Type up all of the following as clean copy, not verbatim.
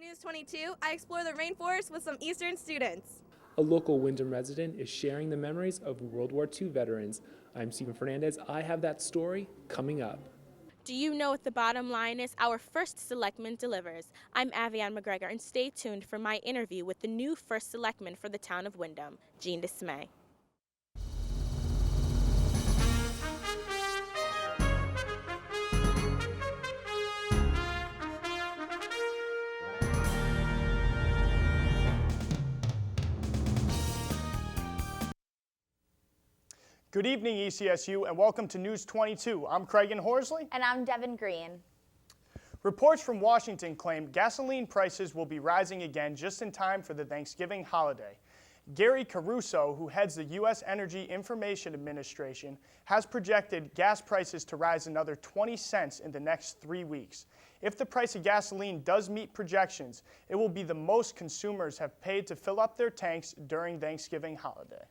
On News 22, I explore the rainforest with some Eastern students. A local Windham resident is sharing the memories of World War II veterans. I'm Stephen Fernandez. I have that story coming up. Do you know what the bottom line is? Our first selectman delivers. I'm Avianne McGregor, and stay tuned for my interview with the new first selectman for the town of Windham, Jean Dismay. Good evening, ECSU, and welcome to News 22. I'm Craig Horsley. And I'm Devin Green. Reports from Washington claim gasoline prices will be rising again just in time for the Thanksgiving holiday. Gary Caruso, who heads the U.S. Energy Information Administration, has projected gas prices to rise another 20 cents in the next 3 weeks. If the price of gasoline does meet projections, it will be the most consumers have paid to fill up their tanks during Thanksgiving holiday.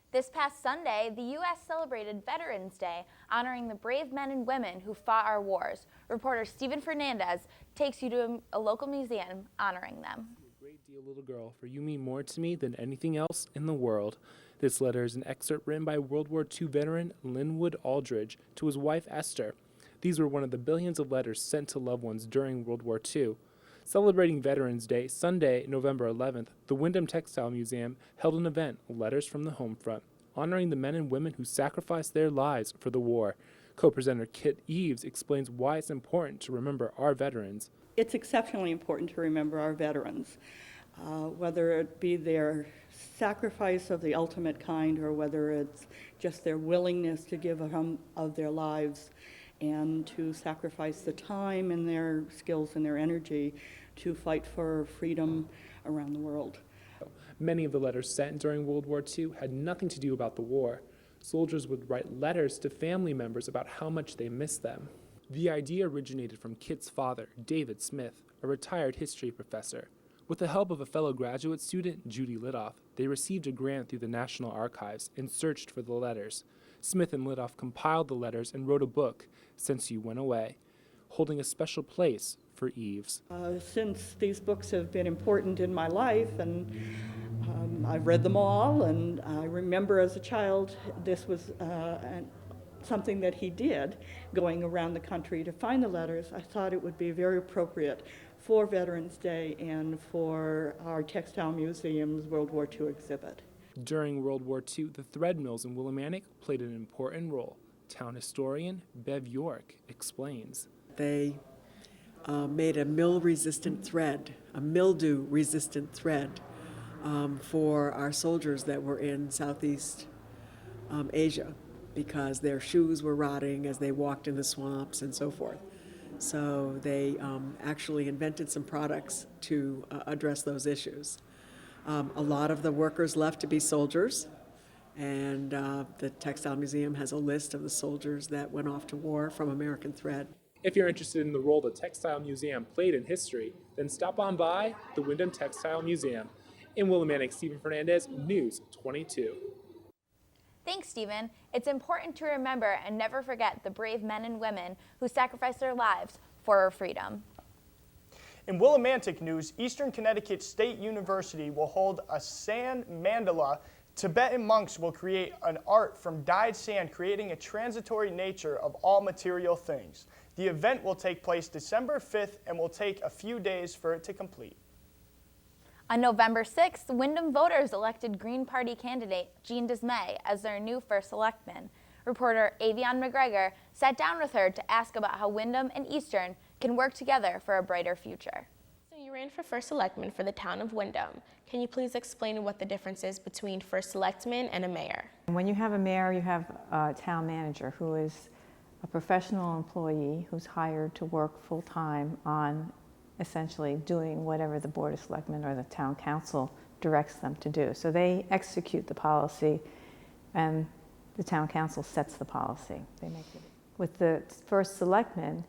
This past Sunday, the U.S. celebrated Veterans Day, honoring the brave men and women who fought our wars. Reporter Stephen Fernandez takes you to a local museum honoring them. A great deal, little girl, for you mean more to me than anything else in the world. This letter is an excerpt written by World War II veteran Linwood Aldridge to his wife Esther. These were one of the billions of letters sent to loved ones during World War II. Celebrating Veterans Day, Sunday, November 11th, the Windham Textile Museum held an event, Letters from the Home Front, honoring the men and women who sacrificed their lives for the war. Co-presenter Kit Eves explains why it's important to remember our veterans. It's exceptionally important to remember our veterans, whether it be their sacrifice of the ultimate kind or whether it's just their willingness to give of their lives and to sacrifice the time and their skills and their energy to fight for freedom around the world. Many of the letters sent during World War II had nothing to do about the war. Soldiers would write letters to family members about how much they missed them. The idea originated from Kit's father, David Smith, a retired history professor. With the help of a fellow graduate student, Judy Lidoff, they received a grant through the National Archives and searched for the letters. Smith and Lidoff compiled the letters and wrote a book, Since You Went Away, holding a special place for Eves. Since these books have been important in my life, and I've read them all, and I remember as a child this was something that he did, going around the country to find the letters. I thought it would be very appropriate for Veterans Day and for our Textile Museum's World War II exhibit. During World War II, the thread mills in Willimantic played an important role. Town historian Bev York explains. They made a mill-resistant thread, a mildew-resistant thread for our soldiers that were in Southeast Asia because their shoes were rotting as they walked in the swamps and so forth. So they actually invented some products to address those issues. A lot of the workers left to be soldiers, and the Textile Museum has a list of the soldiers that went off to war from American Thread. If you're interested in the role the Textile Museum played in history, then stop on by the Windham Textile Museum. In Willimantic, Stephen Fernandez, News 22. Thanks, Stephen. It's important to remember and never forget the brave men and women who sacrificed their lives for our freedom. In Willimantic news, Eastern Connecticut State University will hold a sand mandala. Tibetan monks will create an art from dyed sand, creating a transitory nature of all material things. The event will take place December 5th and will take a few days for it to complete. On November 6th, Windham voters elected Green Party candidate Jean Dismay as their new first selectman. Reporter Avianne McGregor sat down with her to ask about how Windham and Eastern can work together for a brighter future. So you ran for first selectman for the town of Windham. Can you please explain what the difference is between first selectman and a mayor? When you have a mayor, you have a town manager who is a professional employee who's hired to work full-time on essentially doing whatever the Board of Selectmen or the town council directs them to do. So they execute the policy and the town council sets the policy. They make it. With the first selectman,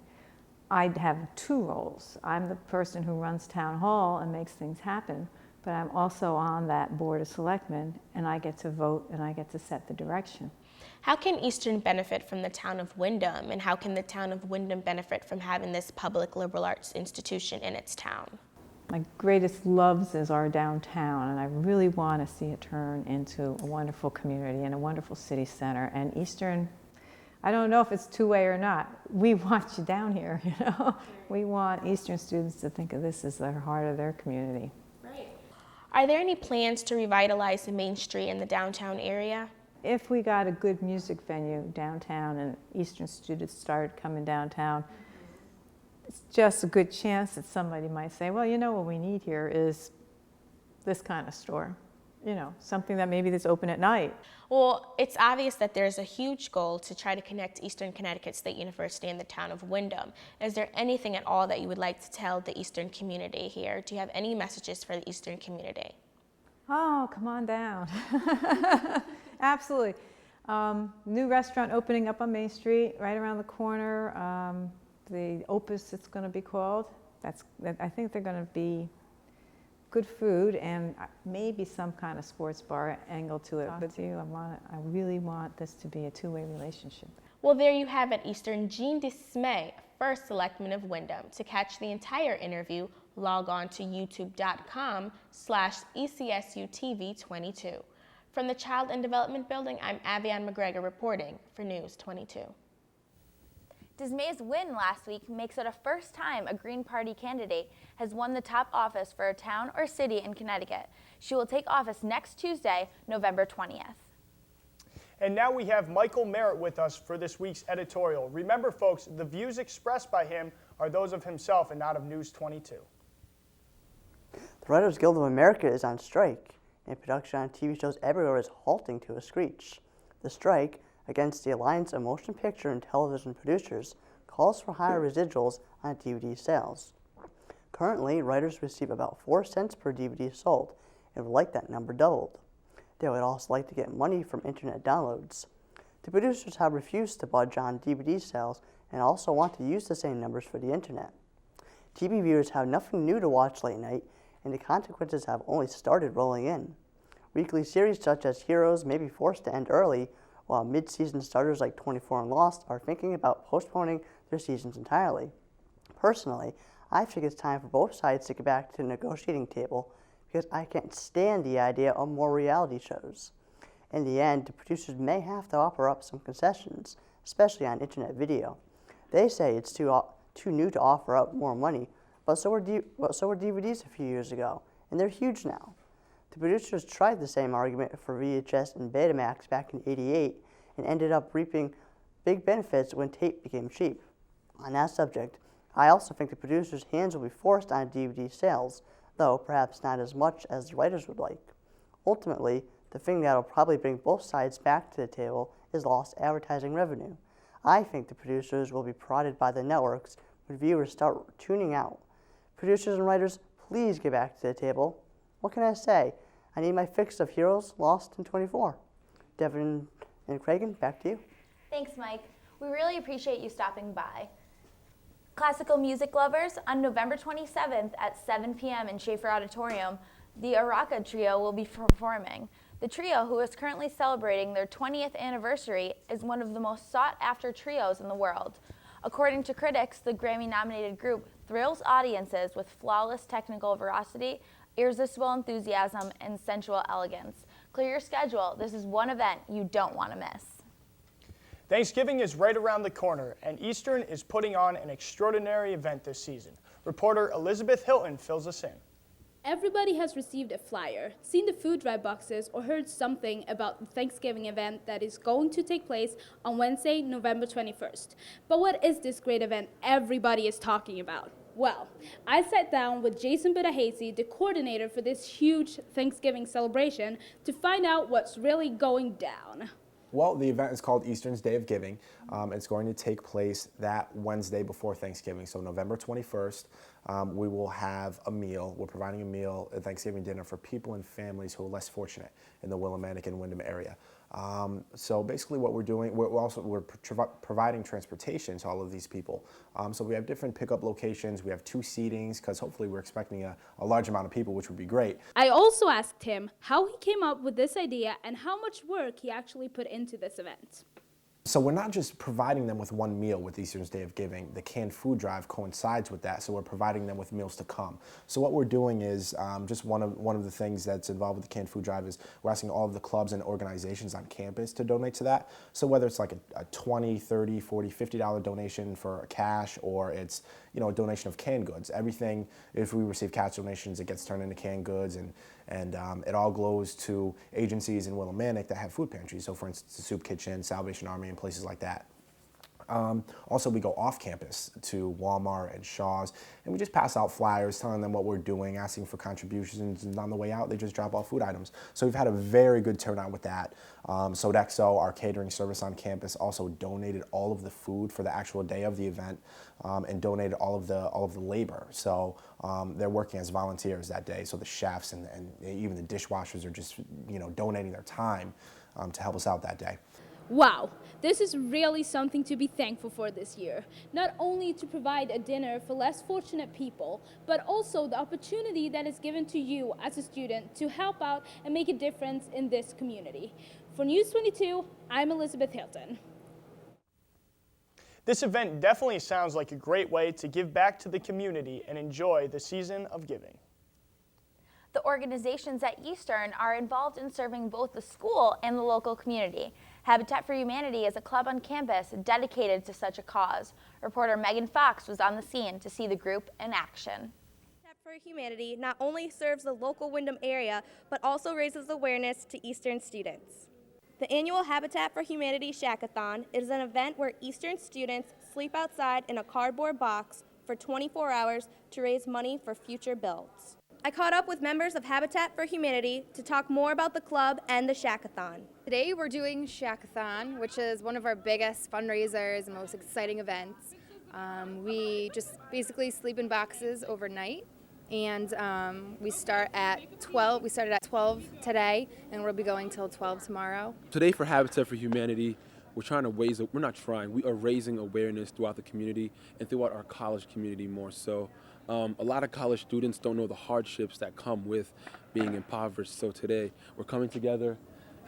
I have two roles. I'm the person who runs town hall and makes things happen, but I'm also on that Board of Selectmen and I get to vote and I get to set the direction. How can Eastern benefit from the town of Windham, and how can the town of Windham benefit from having this public liberal arts institution in its town? My greatest loves is our downtown, and I really want to see it turn into a wonderful community and a wonderful city center. And Eastern, I don't know if it's two-way or not. We want you down here, you know. We want Eastern students to think of this as the heart of their community. Right. Are there any plans to revitalize the Main Street in the downtown area? If we got a good music venue downtown and Eastern students started coming downtown, it's just a good chance that somebody might say, well, you know what we need here is this kind of store. You know, something that maybe that's open at night. Well, it's obvious that there's a huge goal to try to connect Eastern Connecticut State University and the town of Windham. Is there anything at all that you would like to tell the Eastern community here? Do you have any messages for the Eastern community? Oh, come on down. Absolutely. New restaurant opening up on Main Street, right around the corner. The Opus, it's going to be called. I think they're going to be good food and maybe some kind of sports bar angle to it. But I really want this to be a two-way relationship. Well, there you have it, Eastern. Jean Dismay, first selectman of Windham. To catch the entire interview, log on to youtube.com/ECSUTV22. From the Child and Development Building, I'm Avian McGregor reporting for News 22. Dismay's win last week makes it a first time a Green Party candidate has won the top office for a town or city in Connecticut. She will take office next Tuesday, November 20th. And now we have Michael Merritt with us for this week's editorial. Remember, folks, the views expressed by him are those of himself and not of News 22. The Writers Guild of America is on strike, and production on TV shows everywhere is halting to a screech. The strike, against the Alliance of Motion Picture and Television Producers, calls for higher residuals on DVD sales. Currently, writers receive about 4 cents per DVD sold and would like that number doubled. They would also like to get money from internet downloads. The producers have refused to budge on DVD sales and also want to use the same numbers for the internet. TV viewers have nothing new to watch late night, and the consequences have only started rolling in. Weekly series such as Heroes may be forced to end early, while mid-season starters like 24 and Lost are thinking about postponing their seasons entirely. Personally, I think it's time for both sides to get back to the negotiating table because I can't stand the idea of more reality shows. In the end, the producers may have to offer up some concessions, especially on internet video. They say it's too new to offer up more money, but so were DVDs a few years ago, and they're huge now. The producers tried the same argument for VHS and Betamax back in '88 and ended up reaping big benefits when tape became cheap. On that subject, I also think the producers' hands will be forced on DVD sales, though perhaps not as much as the writers would like. Ultimately, the thing that will probably bring both sides back to the table is lost advertising revenue. I think the producers will be prodded by the networks when viewers start tuning out. Producers and writers, please get back to the table. What can I say? I need my fix of Heroes, Lost, and 24. Devin and Cragen, back to you. Thanks, Mike. We really appreciate you stopping by. Classical music lovers, on November 27th at 7 p.m. in Schaefer Auditorium, the Araka Trio will be performing. The trio, who is currently celebrating their 20th anniversary, is one of the most sought-after trios in the world. According to critics, the Grammy-nominated group thrills audiences with flawless technical veracity, irresistible enthusiasm, and sensual elegance. Clear your schedule. This is one event you don't want to miss. Thanksgiving is right around the corner, and Eastern is putting on an extraordinary event this season. Reporter Elizabeth Hilton fills us in. Everybody has received a flyer, seen the food drive boxes, or heard something about the Thanksgiving event that is going to take place on Wednesday, November 21st. But what is this great event everybody is talking about? Well, I sat down with Jason Budahasi, the coordinator for this huge Thanksgiving celebration, to find out what's really going down. Well, the event is called Eastern's Day of Giving. It's going to take place that Wednesday before Thanksgiving, so November 21st. We will have a meal. We're providing a meal, a Thanksgiving dinner for people and families who are less fortunate in the Willimantic and Windham area. So basically what we're doing, we're providing transportation to all of these people. So we have different pickup locations, we have 2 seatings, because hopefully we're expecting a large amount of people, which would be great. I also asked him how he came up with this idea and how much work he actually put into this event. So we're not just providing them with one meal with Eastern's Day of Giving. The canned food drive coincides with that, so we're providing them with meals to come. So what we're doing is, just one of the things that's involved with the canned food drive is we're asking all of the clubs and organizations on campus to donate to that. So whether it's like a $20, $30, $40, $50 donation for cash, or it's, you know, a donation of canned goods. Everything, if we receive cash donations, it gets turned into canned goods, and it all goes to agencies in Willimantic that have food pantries. So for instance, the Soup Kitchen, Salvation Army, and places like that. Also, we go off campus to Walmart and Shaw's, and we just pass out flyers telling them what we're doing, asking for contributions, and on the way out, they just drop off food items. So we've had a very good turnout with that. Sodexo, our catering service on campus, also donated all of the food for the actual day of the event, and donated all of the labor. So they're working as volunteers that day. So the chefs and even the dishwashers are just, you know, donating their time to help us out that day. Wow, this is really something to be thankful for this year. Not only to provide a dinner for less fortunate people, but also the opportunity that is given to you as a student to help out and make a difference in this community. For News 22, I'm Elizabeth Hilton. This event definitely sounds like a great way to give back to the community and enjoy the season of giving. The organizations at Eastern are involved in serving both the school and the local community. Habitat for Humanity is a club on campus dedicated to such a cause. Reporter Megan Fox was on the scene to see the group in action. Habitat for Humanity not only serves the local Windham area, but also raises awareness to Eastern students. The annual Habitat for Humanity Shack-a-thon is an event where Eastern students sleep outside in a cardboard box for 24 hours to raise money for future builds. I caught up with members of Habitat for Humanity to talk more about the club and the Shack-a-thon. Today we're doing Shack-a-thon, which is one of our biggest fundraisers and most exciting events. We just basically sleep in boxes overnight, and we start at 12. We started at 12 today, and we'll be going till 12 tomorrow. Today for Habitat for Humanity, we are raising awareness throughout the community and throughout our college community more so. A lot of college students don't know the hardships that come with being impoverished. So today we're coming together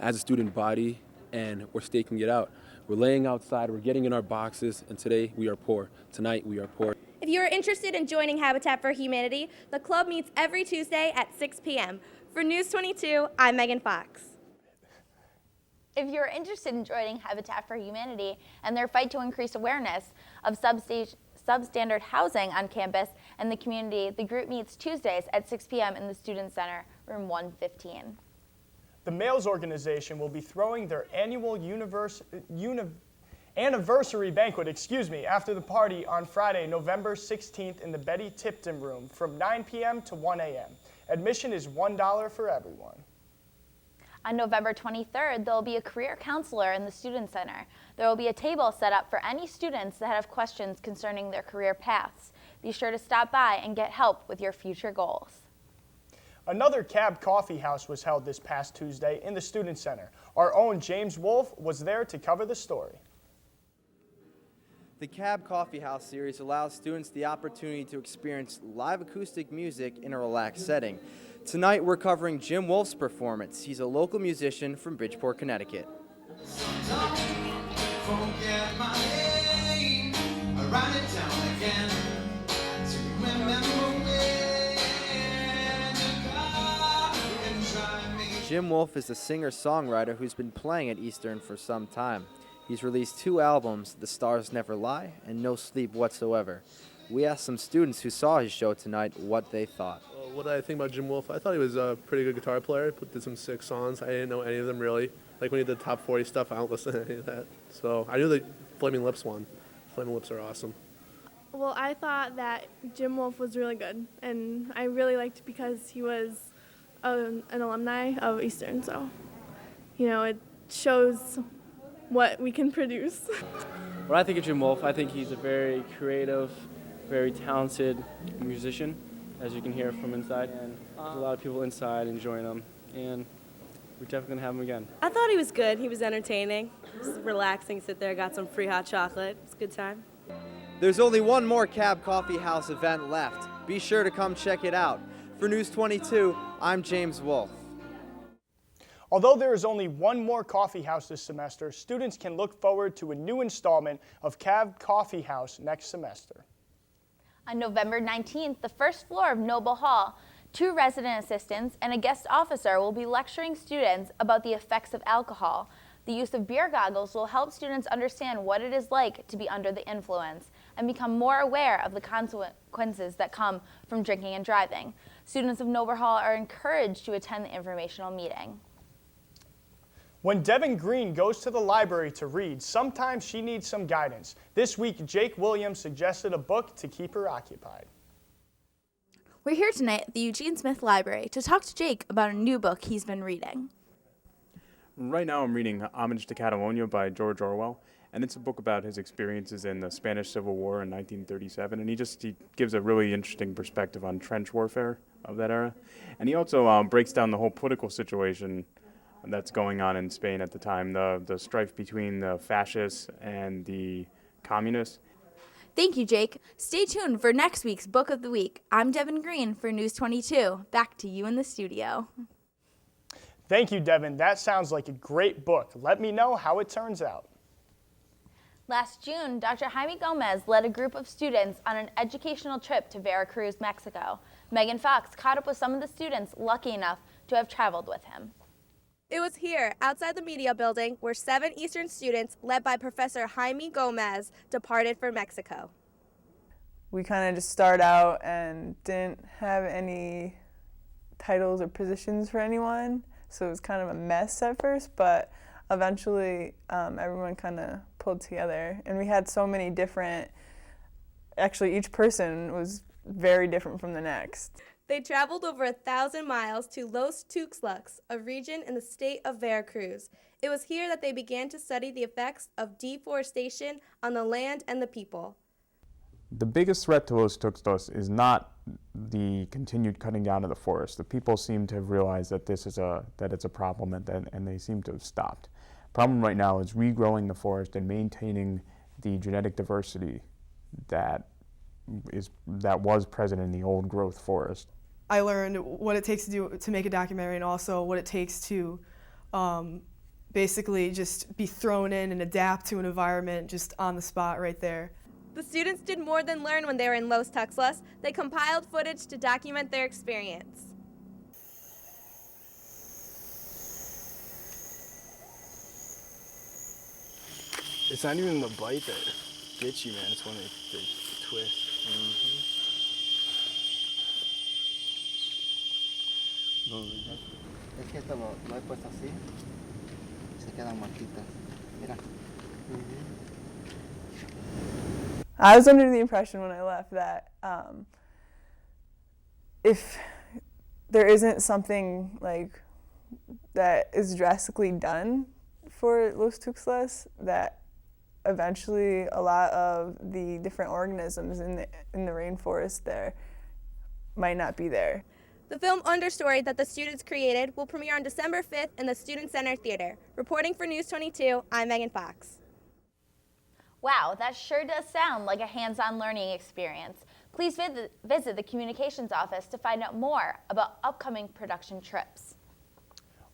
as a student body and we're staking it out. We're laying outside, we're getting in our boxes, and today we are poor. Tonight we are poor. If you are interested in joining Habitat for Humanity, the club meets every Tuesday at 6 p.m. For News 22, I'm Megan Fox. If you're interested in joining Habitat for Humanity and their fight to increase awareness of substandard housing on campus and the community, the group meets Tuesdays at 6 p.m. in the Student Center, room 115. The Males Organization will be throwing their annual anniversary banquet, after the party on Friday, November 16th in the Betty Tipton Room from 9 p.m. to 1 a.m. Admission is $1 for everyone. On November 23rd, there will be a career counselor in the Student Center. There will be a table set up for any students that have questions concerning their career paths. Be sure to stop by and get help with your future goals. Another Cab Coffee House was held this past Tuesday in the Student Center. Our own James Wolfe was there to cover the story. The Cab Coffee House series allows students the opportunity to experience live acoustic music in a relaxed setting. Tonight we're covering Jim Wolfe's performance. He's a local musician from Bridgeport, Connecticut. Jim Wolfe is a singer-songwriter who's been playing at Eastern for some time. He's released 2 albums, The Stars Never Lie and No Sleep Whatsoever. We asked some students who saw his show tonight what they thought. What did I think about Jim Wolfe? I thought he was a pretty good guitar player. Did some sick songs. I didn't know any of them really. Like when he did the top 40 stuff, I don't listen to any of that. So I knew the Flaming Lips one. Flaming Lips are awesome. Well, I thought that Jim Wolfe was really good, and I really liked it because he was an alumni of Eastern. So, it shows what we can produce. When I think of Jim Wolfe, I think he's a very creative, very talented musician, as you can hear from inside. And there's a lot of people inside enjoying him. And we're definitely going to have him again. I thought he was good. He was entertaining. Just relaxing, sit there, got some free hot chocolate. It's a good time. There's only one more Cab Coffee House event left. Be sure to come check it out. For News 22, I'm James Wolf. Although there is only one more coffee house this semester, students can look forward to a new installment of Cab Coffee House next semester. On November 19th, the first floor of Noble Hall, 2 resident assistants and a guest officer will be lecturing students about the effects of alcohol. The use of beer goggles will help students understand what it is like to be under the influence and become more aware of the consequences that come from drinking and driving. Students of Noble Hall are encouraged to attend the informational meeting. When Devin Green goes to the library to read, sometimes she needs some guidance. This week, Jake Williams suggested a book to keep her occupied. We're here tonight at the Eugene Smith Library to talk to Jake about a new book he's been reading. Right now I'm reading Homage to Catalonia by George Orwell, and it's a book about his experiences in the Spanish Civil War in 1937, and he gives a really interesting perspective on trench warfare of that era. And he also breaks down the whole political situation that's going on in Spain at the time, the strife between the fascists and the communists. Thank you, Jake. Stay tuned for next week's Book of the Week. I'm Devin Green for News 22. Back to you in the studio. Thank you, Devin. That sounds like a great book. Let me know how it turns out. Last June, Dr. Jaime Gomez led a group of students on an educational trip to Veracruz, Mexico. Megan Fox caught up with some of the students lucky enough to have traveled with him. It was here, outside the media building, where 7 Eastern students, led by Professor Jaime Gomez, departed for Mexico. We kind of just started out and didn't have any titles or positions for anyone, so it was kind of a mess at first, but eventually everyone kind of pulled together. And we had so many different, actually each person was very different from the next. They traveled over 1,000 miles to Los Tuxtlas, a region in the state of Veracruz. It was here that they began to study the effects of deforestation on the land and the people. The biggest threat to Los Tuxtlas is not the continued cutting down of the forest. The people seem to have realized that it's a problem and they seem to have stopped. Problem right now is regrowing the forest and maintaining the genetic diversity that was present in the old growth forest. I learned what it takes to make a documentary, and also what it takes to basically just be thrown in and adapt to an environment just on the spot right there. The students did more than learn when they were in Los Tuxtlas. They compiled footage to document their experience. It's not even the bite that gets you, man. It's when they twist. Es que esto lo he puesto así, se quedan marquitas. Mira. I was under the impression when I left that if there isn't something like that is drastically done for Los Tuxtlas, that eventually a lot of the different organisms in the rainforest there might not be there. The film Understory that the students created will premiere on December 5th in the Student Center Theater. Reporting for News 22, I'm Megan Fox. Wow, that sure does sound like a hands-on learning experience. Please visit the communications office to find out more about upcoming production trips.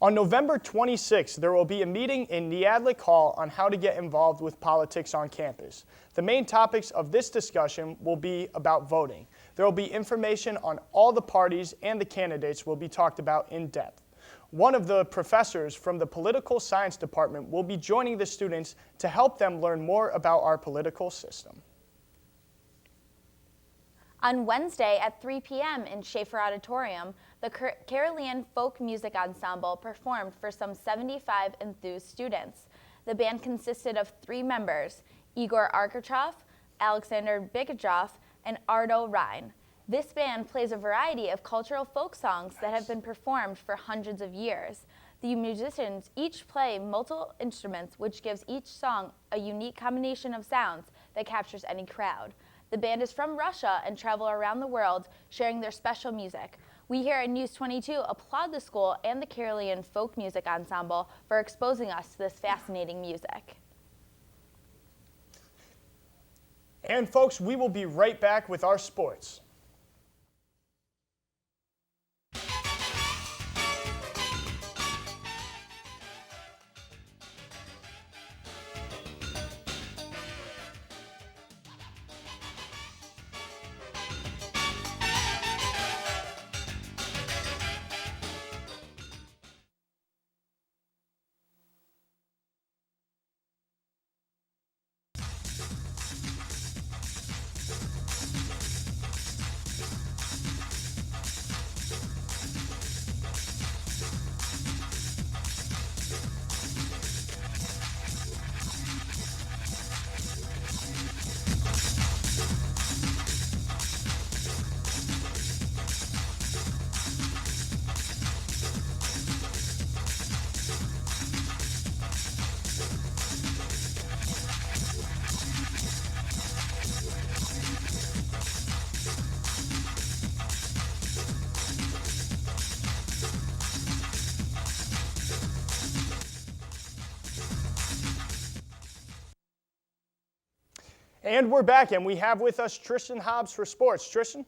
On November 26th, there will be a meeting in Neadlic Hall on how to get involved with politics on campus. The main topics of this discussion will be about voting. There will be information on all the parties, and the candidates will be talked about in depth. One of the professors from the political science department will be joining the students to help them learn more about our political system. On Wednesday at 3 p.m. in Schaefer Auditorium, the Carolean Folk Music Ensemble performed for some 75 enthused students. The band consisted of 3 members, Igor Arkachoff, Alexander Bigadrov, and Ardo Rhine. This band plays a variety of cultural folk songs that have been performed for hundreds of years. The musicians each play multiple instruments, which gives each song a unique combination of sounds that captures any crowd. The band is from Russia and travel around the world sharing their special music. We here at News 22 applaud the school and the Carolian Folk Music Ensemble for exposing us to this fascinating music. And folks, we will be right back with our sports. And we're back, and we have with us Tristan Hobbs for sports. Tristan?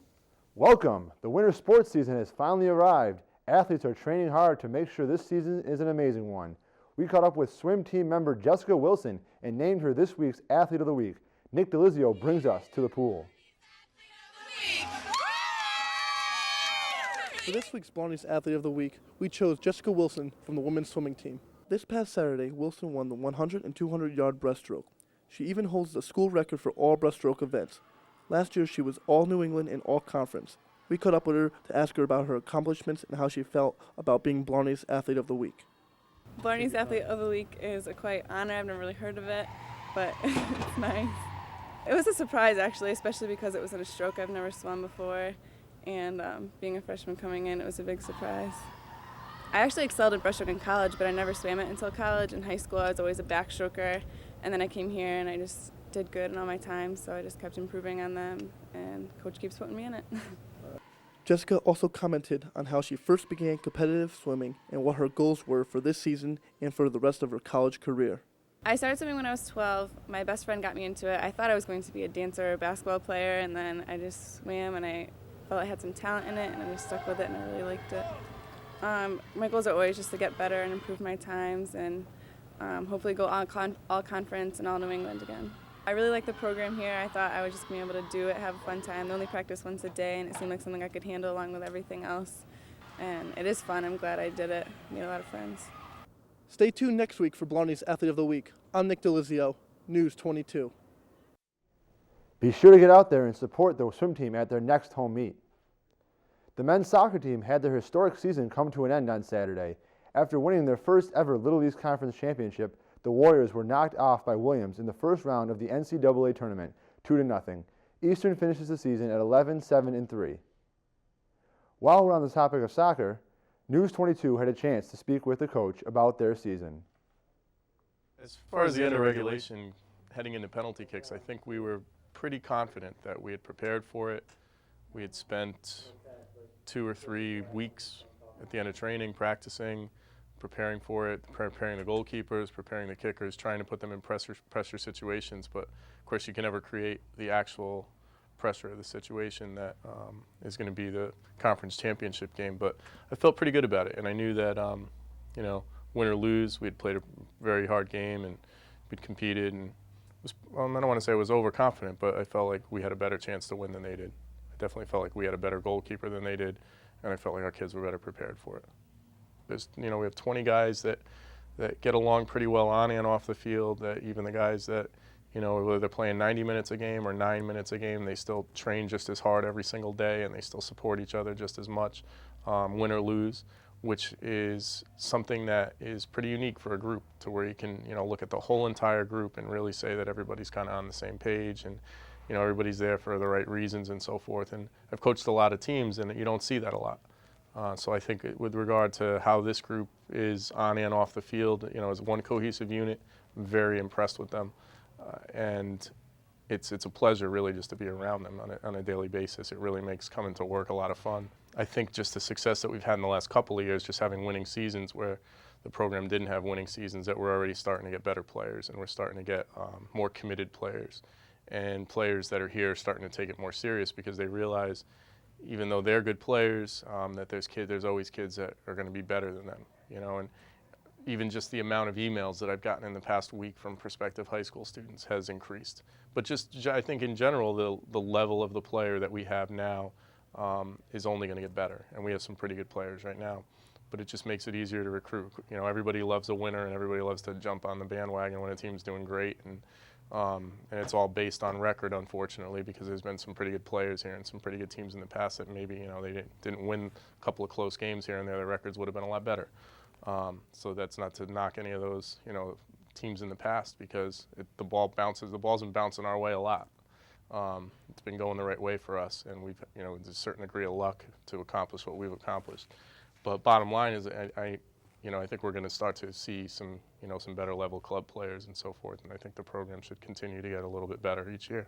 Welcome. The winter sports season has finally arrived. Athletes are training hard to make sure this season is an amazing one. We caught up with swim team member Jessica Wilson and named her this week's Athlete of the Week. Nick Delizio brings us to the pool. For this week's Blondie's Athlete of the Week, we chose Jessica Wilson from the women's swimming team. This past Saturday, Wilson won the 100 and 200-yard breaststroke. She even holds the school record for all breaststroke events. Last year, she was all New England and all conference. We caught up with her to ask her about her accomplishments and how she felt about being Blondie's Athlete of the Week. Blondie's Athlete of the Week is a quite honor. I've never really heard of it, but it's nice. It was a surprise, actually, especially because it was in a stroke. I've never swum before, and being a freshman coming in, it was a big surprise. I actually excelled in breaststroke in college, but I never swam it until college. In high school, I was always a backstroker, and then I came here and I just did good in all my times, so I just kept improving on them, and coach keeps putting me in it. Jessica also commented on how she first began competitive swimming and what her goals were for this season and for the rest of her college career. I started swimming when I was 12. My best friend got me into it. I thought I was going to be a dancer or a basketball player, and then I just swam, and I felt I had some talent in it, and I just stuck with it, and I really liked it. My goals are always just to get better and improve my times, and hopefully go all conference and all New England again. I really like the program here. I thought I would just be able to do it, have a fun time. They only practice once a day, and it seemed like something I could handle along with everything else. And it is fun. I'm glad I did it. Made a lot of friends. Stay tuned next week for Blondie's Athlete of the Week. I'm Nick Delizio, News 22. Be sure to get out there and support the swim team at their next home meet. The men's soccer team had their historic season come to an end on Saturday. After winning their first ever Little East Conference Championship, the Warriors were knocked off by Williams in the first round of the NCAA tournament, 2-0. Eastern finishes the season at 11-7-3. While we're on the topic of soccer, News 22 had a chance to speak with the coach about their season. As far as the end of regulation, heading into penalty kicks, I think we were pretty confident that we had prepared for it. We had spent 2 or 3 weeks at the end of training practicing, preparing for it, preparing the goalkeepers, preparing the kickers, trying to put them in pressure situations. But of course, you can never create the actual pressure of the situation that is going to be the conference championship game. But I felt pretty good about it, and I knew that you know, win or lose, we'd played a very hard game and we'd competed. And was, I don't want to say I was overconfident, but I felt like we had a better chance to win than they did. I definitely felt like we had a better goalkeeper than they did, and I felt like our kids were better prepared for it. There's, you know, we have 20 guys that get along pretty well on and off the field, that even the guys that, you know, whether they're playing 90 minutes a game or 9 minutes a game, they still train just as hard every single day, and they still support each other just as much, win or lose, which is something that is pretty unique for a group, to where you can, you know, look at the whole entire group and really say that everybody's kind of on the same page, and, you know, everybody's there for the right reasons and so forth. And I've coached a lot of teams, and you don't see that a lot. So I think with regard to how this group is on and off the field, you know, as one cohesive unit, I'm very impressed with them. And it's a pleasure really just to be around them on a daily basis. It really makes coming to work a lot of fun. I think just the success that we've had in the last couple of years, just having winning seasons where the program didn't have winning seasons, that we're already starting to get better players, and we're starting to get more committed players, and players that are here starting to take it more serious because they realize, even though they're good players, that there's always kids that are going to be better than them, you know. And even just the amount of emails that I've gotten in the past week from prospective high school students has increased. But just I think in general, the level of the player that we have now is only going to get better, and we have some pretty good players right now. But it just makes it easier to recruit. You know, everybody loves a winner, and everybody loves to jump on the bandwagon when a team's doing great. And it's all based on record, unfortunately, because there's been some pretty good players here and some pretty good teams in the past that maybe, you know, they didn't win a couple of close games here and there. Their records would have been a lot better. So that's not to knock any of those, you know, teams in the past, because the ball's been bouncing our way a lot. It's been going the right way for us, and we've, you know, there's a certain degree of luck to accomplish what we've accomplished. But bottom line is, I think we're going to start to see some better level club players and so forth, and I think the program should continue to get a little bit better each year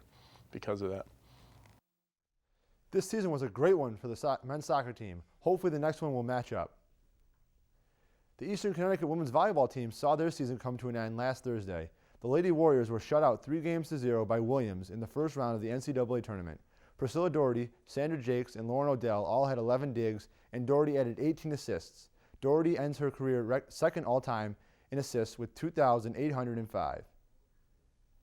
because of that. This season was a great one for the men's soccer team. Hopefully the next one will match up. The Eastern Connecticut women's volleyball team saw their season come to an end last Thursday. The Lady Warriors were shut out 3-0 by Williams in the first round of the NCAA tournament. Priscilla Doherty, Sandra Jakes, and Lauren Odell all had 11 digs, and Doherty added 18 assists. Doherty ends her career second all-time in assists with 2,805.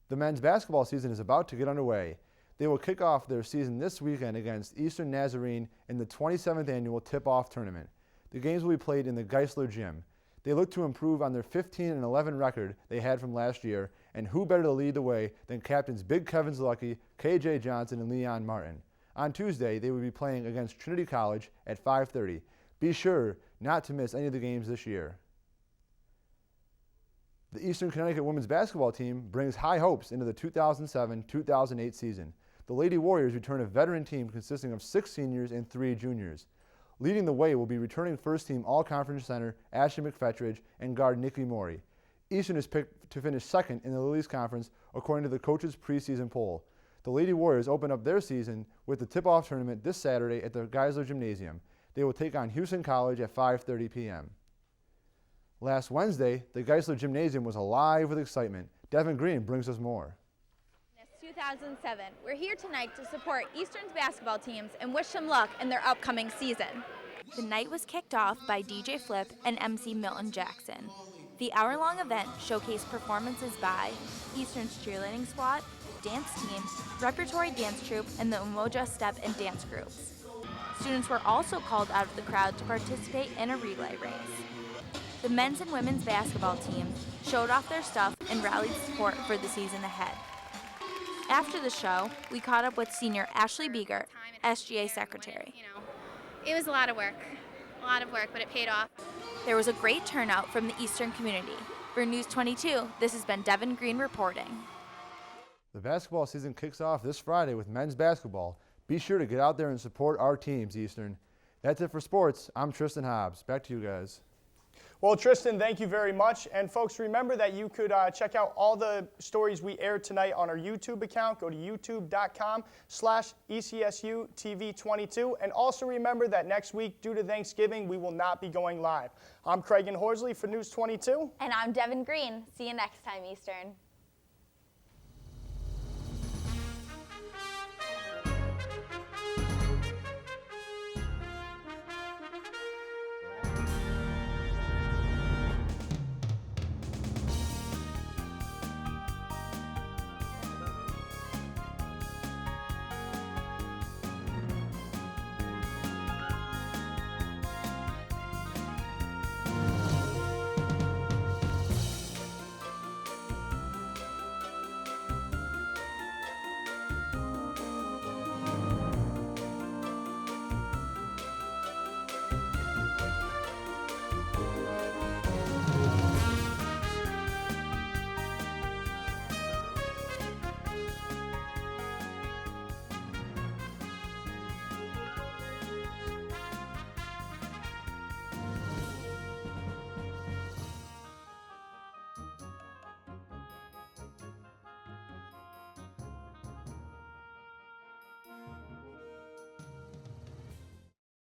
The men's basketball season is about to get underway. They will kick off their season this weekend against Eastern Nazarene in the 27th annual tip-off tournament. The games will be played in the Geisler Gym. They look to improve on their 15-11 record they had from last year, and who better to lead the way than captains Big Kevin Zlucky, KJ Johnson, and Leon Martin. On Tuesday, they will be playing against Trinity College at 5:30. Be sure not to miss any of the games this year. The Eastern Connecticut women's basketball team brings high hopes into the 2007-2008 season. The Lady Warriors return a veteran team consisting of 6 seniors and 3 juniors. Leading the way will be returning first-team All-Conference center Ashley McFetridge and guard Nikki Morey. Eastern is picked to finish second in the Lilies Conference according to the coaches' preseason poll. The Lady Warriors open up their season with the tip-off tournament this Saturday at the Geisler Gymnasium. They will take on Houston College at 5:30 p.m. Last Wednesday, the Geisler Gymnasium was alive with excitement. Devin Green brings us more. 2007. We're here tonight to support Eastern's basketball teams and wish them luck in their upcoming season. The night was kicked off by DJ Flip and MC Milton Jackson. The hour-long event showcased performances by Eastern's cheerleading squad, dance team, repertory dance troupe, and the Umoja Step and Dance groups. Students were also called out of the crowd to participate in a relay race. The men's and women's basketball teams showed off their stuff and rallied support for the season ahead. After the show, we caught up with senior Ashley Beeger, SGA secretary. It was a lot of work, but it paid off. There was a great turnout from the Eastern community. For News 22, this has been Devin Green reporting. The basketball season kicks off this Friday with men's basketball. Be sure to get out there and support our teams, Eastern. That's it for sports. I'm Tristan Hobbs. Back to you guys. Well, Tristan, thank you very much. And folks, remember that you could check out all the stories we aired tonight on our YouTube account. Go to youtube.com/ECSUTV22. And also remember that next week, due to Thanksgiving, we will not be going live. I'm Craig Horsley for News 22. And I'm Devin Green. See you next time, Eastern.